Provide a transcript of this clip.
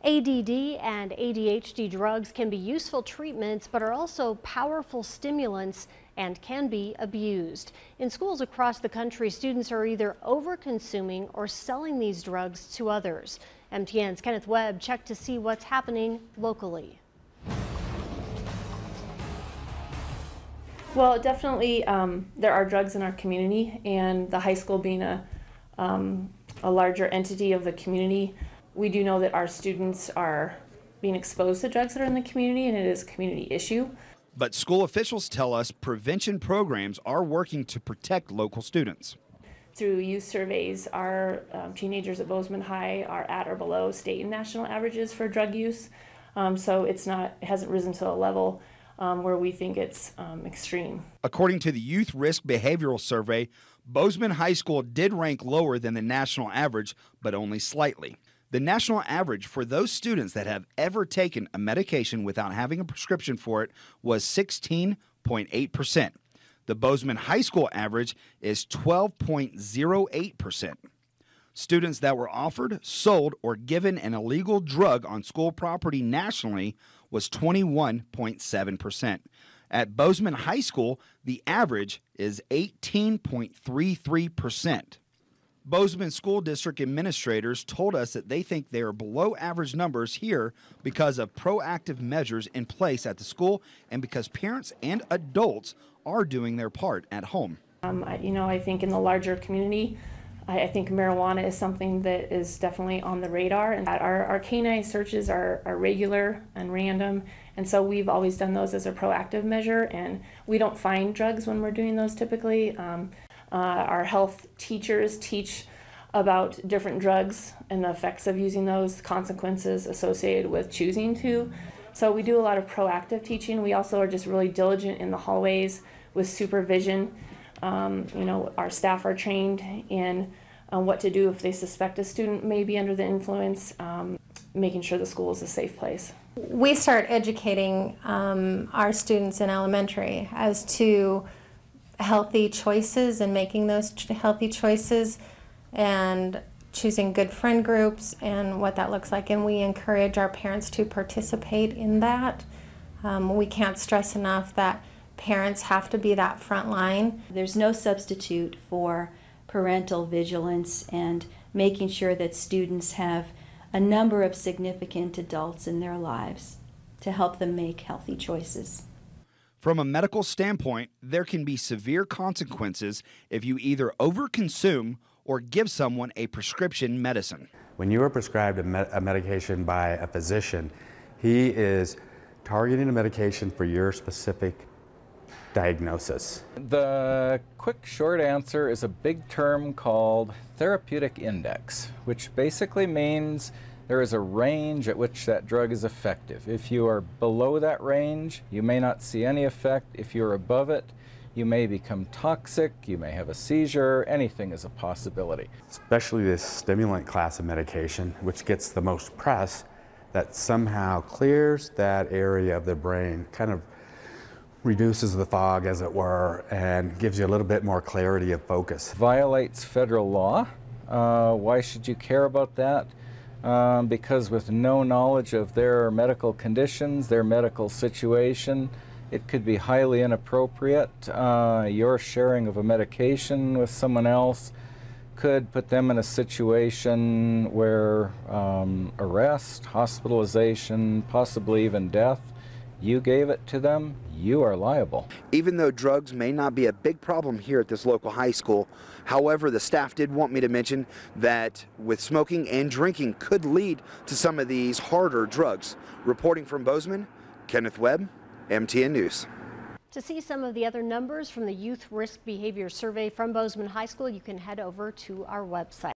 ADD and ADHD drugs can be useful treatments, but are also powerful stimulants and can be abused. In schools across the country, students are either over-consuming or selling these drugs to others. MTN's Kenneth Webb checked to see what's happening locally. Well, definitely there are drugs in our community, and the high school being a larger entity of the community, we do know that our students are being exposed to drugs that are in the community, and it is a community issue. But school officials tell us prevention programs are working to protect local students. Through youth surveys, our teenagers at Bozeman High are at or below state and national averages for drug use. So it hasn't risen to a level where we think it's extreme. According to the Youth Risk Behavioral Survey, Bozeman High School did rank lower than the national average, but only slightly. The national average for those students that have ever taken a medication without having a prescription for it was 16.8%. The Bozeman High School average is 12.08%. Students that were offered, sold, or given an illegal drug on school property nationally was 21.7%. At Bozeman High School, the average is 18.33%. Bozeman School District administrators told us that they think they are below average numbers here because of proactive measures in place at the school and because parents and adults are doing their part at home. I think in the larger community, I think marijuana is something that is definitely on the radar, and that our canine searches are regular and random, and so we've always done those as a proactive measure, and we don't find drugs when we're doing those typically. Our health teachers teach about different drugs and the effects of using those, consequences associated with choosing to. So we do a lot of proactive teaching. We also are just really diligent in the hallways with supervision. Our staff are trained in what to do if they suspect a student may be under the influence, making sure the school is a safe place. We start educating our students in elementary as to healthy choices and making those healthy choices and choosing good friend groups and what that looks like, and we encourage our parents to participate in that. We can't stress enough that parents have to be that front line. There's no substitute for parental vigilance and making sure that students have a number of significant adults in their lives to help them make healthy choices. From a medical standpoint, there can be severe consequences if you either overconsume or give someone a prescription medicine. When you are prescribed a medication by a physician, he is targeting a medication for your specific diagnosis. The quick short answer is a big term called therapeutic index, which basically means there is a range at which that drug is effective. If you are below that range, you may not see any effect. If you're above it, you may become toxic, you may have a seizure, anything is a possibility. Especially this stimulant class of medication, which gets the most press, that somehow clears that area of the brain, kind of reduces the fog, as it were, and gives you a little bit more clarity of focus. Violates federal law. Why should you care about that? Because with no knowledge of their medical conditions, their medical situation, it could be highly inappropriate. Your sharing of a medication with someone else could put them in a situation where arrest, hospitalization, possibly even death. You gave it to them, you are liable. Even though drugs may not be a big problem here at this local high school, however, the staff did want me to mention that with smoking and drinking could lead to some of these harder drugs. Reporting from Bozeman, Kenneth Webb, MTN News. To see some of the other numbers from the Youth Risk Behavior Survey from Bozeman High School, you can head over to our website.